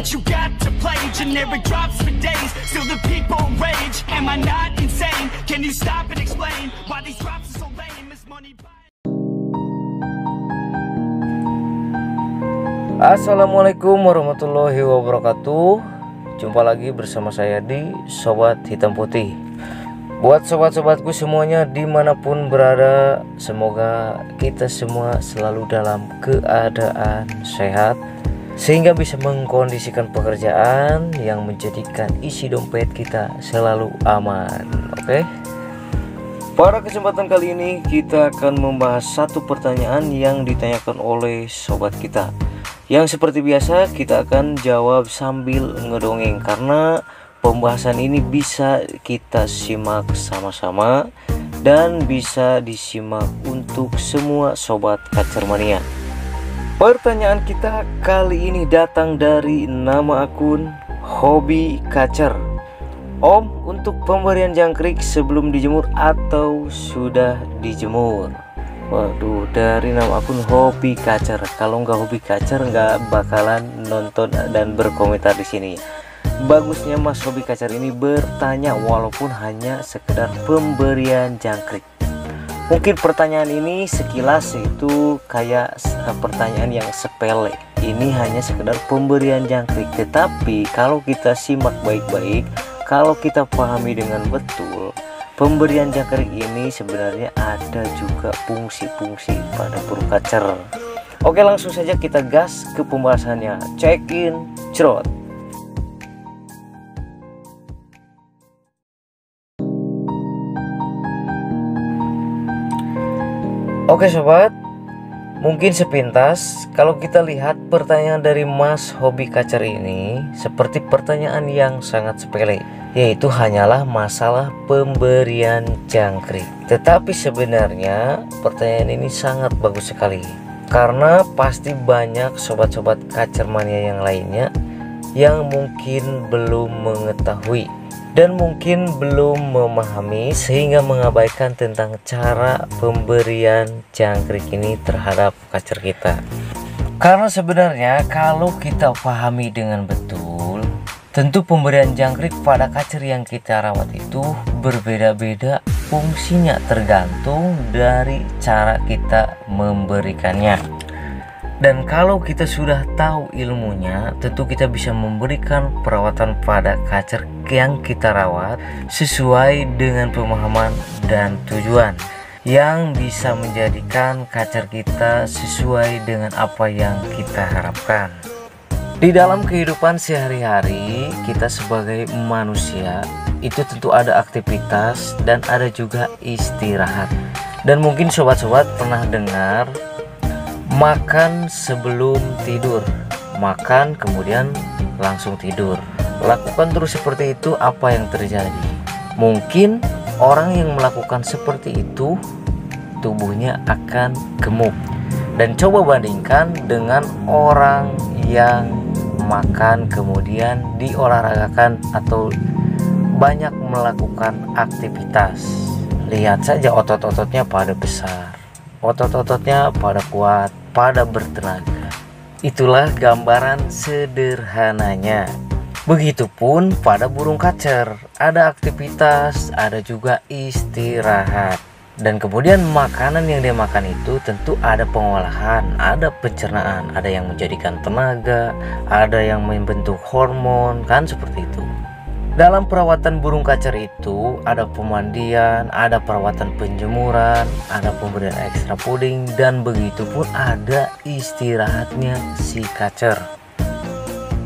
what you got to play. Generic drops for days, still the people rage. Am I not insane? Can you stop and explain why these drops are so lame? Is money Assalamualaikum warahmatullahi wabarakatuh. Jumpa lagi bersama saya di Sobat Hitam Putih. Buat sobat-sobatku semuanya dimanapun berada, semoga kita semua selalu dalam keadaan sehat, sehingga bisa mengkondisikan pekerjaan yang menjadikan isi dompet kita selalu aman. Oke? Pada kesempatan kali ini kita akan membahas satu pertanyaan yang ditanyakan oleh sobat kita, yang seperti biasa kita akan jawab sambil ngedongeng, karena pembahasan ini bisa kita simak sama-sama dan bisa disimak untuk semua sobat Kacermania. Pertanyaan kita kali ini datang dari nama akun Hobi Kacer. Om, untuk pemberian jangkrik sebelum dijemur atau sudah dijemur? Waduh, dari nama akun Hobi Kacer. Kalau nggak Hobi Kacer nggak bakalan nonton dan berkomentar di sini. Bagusnya Mas Hobi Kacer ini bertanya walaupun hanya sekedar pemberian jangkrik. Mungkin pertanyaan ini sekilas itu kayak pertanyaan yang sepele. Ini hanya sekedar pemberian jangkrik. Tetapi kalau kita simak baik-baik, kalau kita pahami dengan betul, pemberian jangkrik ini sebenarnya ada juga fungsi-fungsi pada burung kacer. Oke, langsung saja kita gas ke pembahasannya. Check in, cerot. Oke sobat, mungkin sepintas kalau kita lihat pertanyaan dari Mas Hobi Kacer ini seperti pertanyaan yang sangat sepele, yaitu hanyalah masalah pemberian jangkrik. Tetapi sebenarnya pertanyaan ini sangat bagus sekali, karena pasti banyak sobat-sobat Kacermania yang lainnya yang mungkin belum mengetahui dan mungkin belum memahami, sehingga mengabaikan tentang cara pemberian jangkrik ini terhadap kacer kita. Karena sebenarnya kalau kita pahami dengan betul, tentu pemberian jangkrik pada kacer yang kita rawat itu berbeda-beda fungsinya, tergantung dari cara kita memberikannya. Dan kalau kita sudah tahu ilmunya, tentu kita bisa memberikan perawatan pada kacer yang kita rawat sesuai dengan pemahaman dan tujuan, yang bisa menjadikan kacer kita sesuai dengan apa yang kita harapkan. Di dalam kehidupan sehari-hari kita sebagai manusia itu tentu ada aktivitas dan ada juga istirahat. Dan mungkin sobat-sobat pernah dengar makan sebelum tidur, makan kemudian langsung tidur. Lakukan terus seperti itu, apa yang terjadi? Mungkin orang yang melakukan seperti itu tubuhnya akan gemuk. Dan coba bandingkan dengan orang yang makan kemudian diolahragakan atau banyak melakukan aktivitas. Lihat saja otot-ototnya pada besar, otot-ototnya pada kuat, pada bertenaga. Itulah gambaran sederhananya. Begitupun pada burung kacer, ada aktivitas, ada juga istirahat. Dan kemudian makanan yang dia makan itu tentu ada pengolahan, ada pencernaan, ada yang menjadikan tenaga, ada yang membentuk hormon, kan seperti itu. Dalam perawatan burung kacer itu ada pemandian, ada perawatan penjemuran, ada pemberian ekstra puding, dan begitu pun ada istirahatnya si kacer.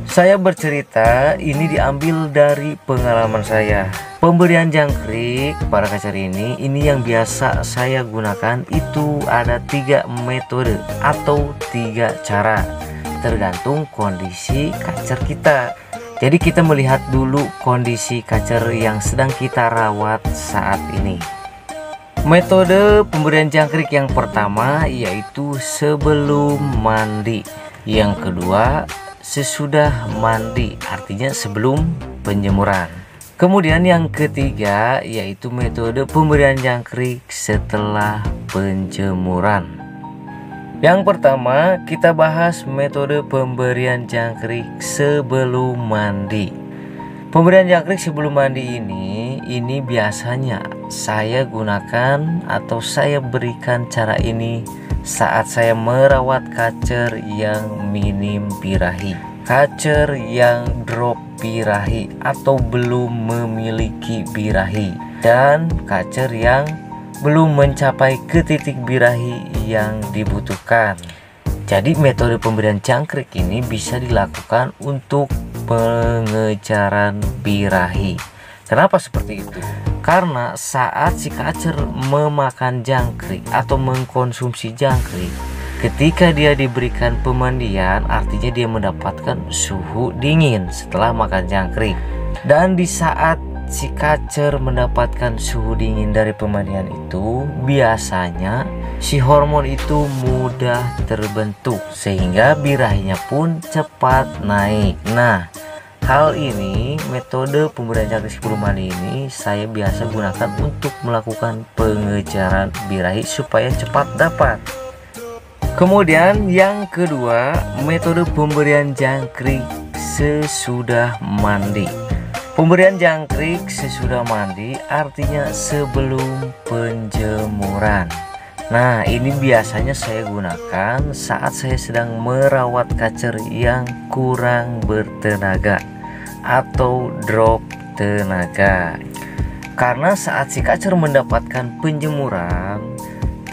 Saya bercerita ini diambil dari pengalaman saya. Pemberian jangkrik para kacer ini yang biasa saya gunakan itu ada 3 metode atau 3 cara, tergantung kondisi kacer kita. Jadi kita melihat dulu kondisi kacer yang sedang kita rawat saat ini. Metode pemberian jangkrik yang pertama yaitu sebelum mandi. Yang kedua sesudah mandi, artinya sebelum penjemuran. Kemudian yang ketiga yaitu metode pemberian jangkrik setelah penjemuran. Yang pertama, kita bahas metode pemberian jangkrik sebelum mandi. Pemberian jangkrik sebelum mandi ini biasanya saya gunakan atau saya berikan cara ini saat saya merawat kacer yang minim birahi, kacer yang drop birahi atau belum memiliki birahi, dan kacer yang belum mencapai ke titik birahi yang dibutuhkan. Jadi metode pemberian jangkrik ini bisa dilakukan untuk pengejaran birahi. Kenapa seperti itu? Karena saat si kacer memakan jangkrik atau mengkonsumsi jangkrik, ketika dia diberikan pemandian, artinya dia mendapatkan suhu dingin setelah makan jangkrik. Dan di saat si kacer mendapatkan suhu dingin dari pemandian itu, biasanya si hormon itu mudah terbentuk sehingga birahinya pun cepat naik. Nah, hal ini, metode pemberian jangkrik sebelum mandi ini saya biasa gunakan untuk melakukan pengejaran birahi supaya cepat dapat. Kemudian yang kedua, metode pemberian jangkrik sesudah mandi. Pemberian jangkrik sesudah mandi artinya sebelum penjemuran. Nah, ini biasanya saya gunakan saat saya sedang merawat kacer yang kurang bertenaga atau drop tenaga. Karena saat si kacer mendapatkan penjemuran,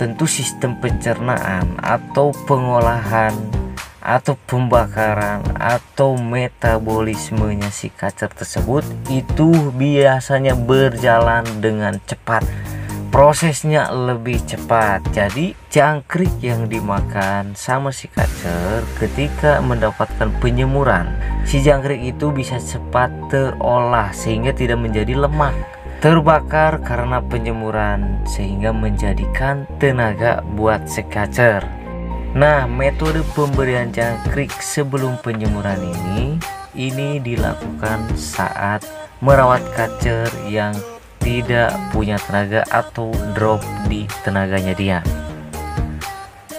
tentu sistem pencernaan atau pengolahan atau pembakaran atau metabolismenya si kacer tersebut itu biasanya berjalan dengan cepat, prosesnya lebih cepat. Jadi jangkrik yang dimakan sama si kacer ketika mendapatkan penjemuran, si jangkrik itu bisa cepat terolah sehingga tidak menjadi lemak, terbakar karena penjemuran sehingga menjadikan tenaga buat si kacer. Nah, metode pemberian jangkrik sebelum penjemuran ini dilakukan saat merawat kacer yang tidak punya tenaga atau drop di tenaganya dia.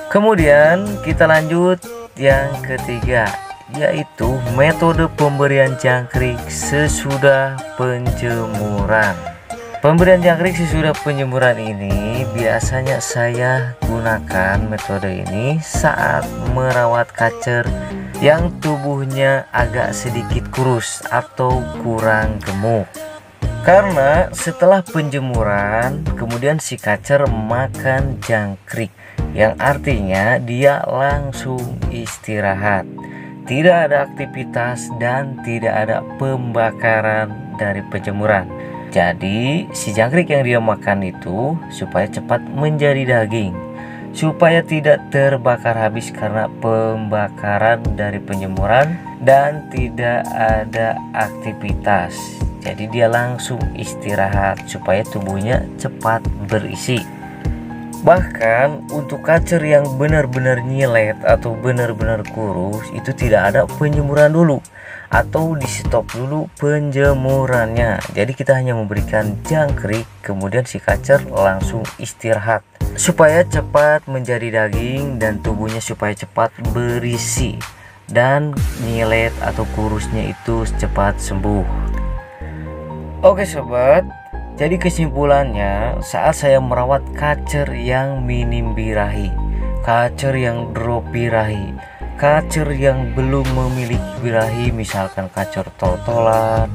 Kemudian kita lanjut yang ketiga, yaitu metode pemberian jangkrik sesudah penjemuran. Pemberian jangkrik sesudah penjemuran ini biasanya saya gunakan metode ini saat merawat kacer yang tubuhnya agak sedikit kurus atau kurang gemuk. Karena setelah penjemuran kemudian si kacer makan jangkrik, yang artinya dia langsung istirahat, tidak ada aktivitas dan tidak ada pembakaran dari penjemuran. Jadi si jangkrik yang dia makan itu supaya cepat menjadi daging, supaya tidak terbakar habis karena pembakaran dari penjemuran dan tidak ada aktivitas. Jadi dia langsung istirahat supaya tubuhnya cepat berisi. Bahkan untuk kacer yang benar-benar nyilet atau benar-benar kurus itu tidak ada penjemuran dulu atau di stop dulu penjemurannya. Jadi kita hanya memberikan jangkrik, kemudian si kacer langsung istirahat supaya cepat menjadi daging dan tubuhnya supaya cepat berisi dan nyilet atau kurusnya itu cepat sembuh. Oke sobat, jadi kesimpulannya saat saya merawat kacer yang minim birahi, kacer yang drop birahi, kacer yang belum memiliki birahi, misalkan kacer totolan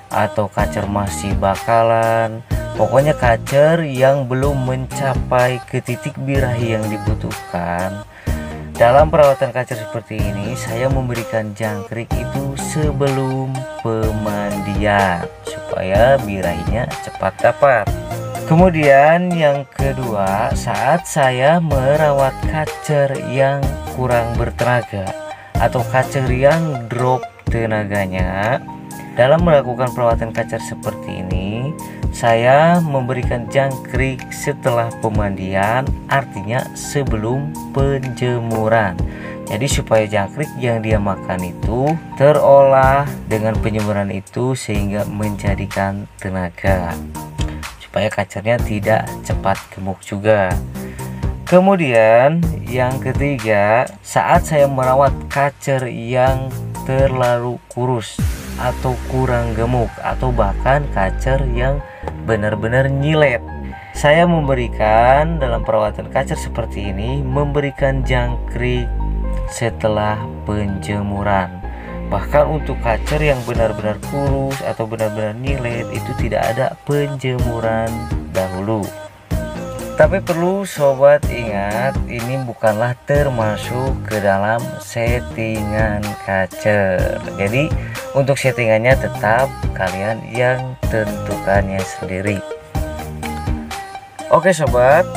atau kacer masih bakalan, pokoknya kacer yang belum mencapai ke titik birahi yang dibutuhkan. Dalam perawatan kacer seperti ini saya memberikan jangkrik itu sebelum pemandian supaya birahinya cepat dapat. Kemudian yang kedua, saat saya merawat kacer yang kurang bertenaga atau kacer yang drop tenaganya, dalam melakukan perawatan kacer seperti ini saya memberikan jangkrik setelah pemandian, artinya sebelum penjemuran. Jadi supaya jangkrik yang dia makan itu terolah dengan penjemuran itu sehingga menjadikan tenaga, supaya kacernya tidak cepat gemuk juga. Kemudian yang ketiga, saat saya merawat kacer yang terlalu kurus atau kurang gemuk atau bahkan kacer yang benar-benar nyilet, saya memberikan dalam perawatan kacer seperti ini, memberikan jangkrik setelah penjemuran. Bahkan untuk kacer yang benar-benar kurus atau benar-benar nyilet itu tidak ada penjemuran dahulu. Tapi perlu sobat ingat, ini bukanlah termasuk ke dalam settingan kacer. Jadi untuk settingannya tetap kalian yang tentukannya sendiri. Oke sobat,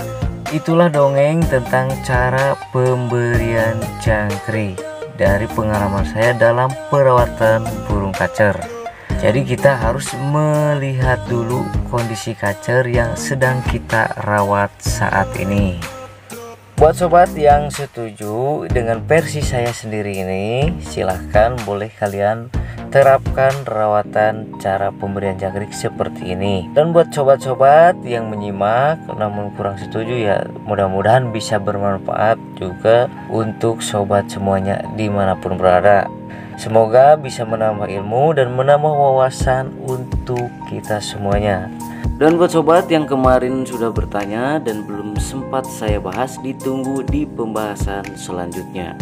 itulah dongeng tentang cara pemberian jangkrik dari pengalaman saya dalam perawatan burung kacer. Jadi kita harus melihat dulu kondisi kacer yang sedang kita rawat saat ini. Buat sobat yang setuju dengan versi saya sendiri ini, silahkan boleh kalian terapkan rawatan cara pemberian jangkrik seperti ini. Dan buat sobat-sobat yang menyimak namun kurang setuju, ya mudah-mudahan bisa bermanfaat juga untuk sobat semuanya dimanapun berada. Semoga bisa menambah ilmu dan menambah wawasan untuk kita semuanya. Dan buat sobat yang kemarin sudah bertanya dan belum sempat saya bahas, ditunggu di pembahasan selanjutnya.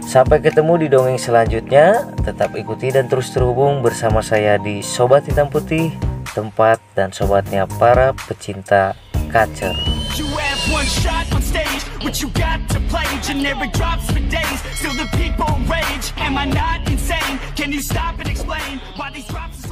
Sampai ketemu di dongeng selanjutnya. Tetap ikuti dan terus terhubung bersama saya di Sobat Hitam Putih, tempat dan sobatnya para pecinta kacer. You have one shot on stage, what you got to play? Generic drops for days, still the people rage. Am I not insane? Can you stop and explain why these drops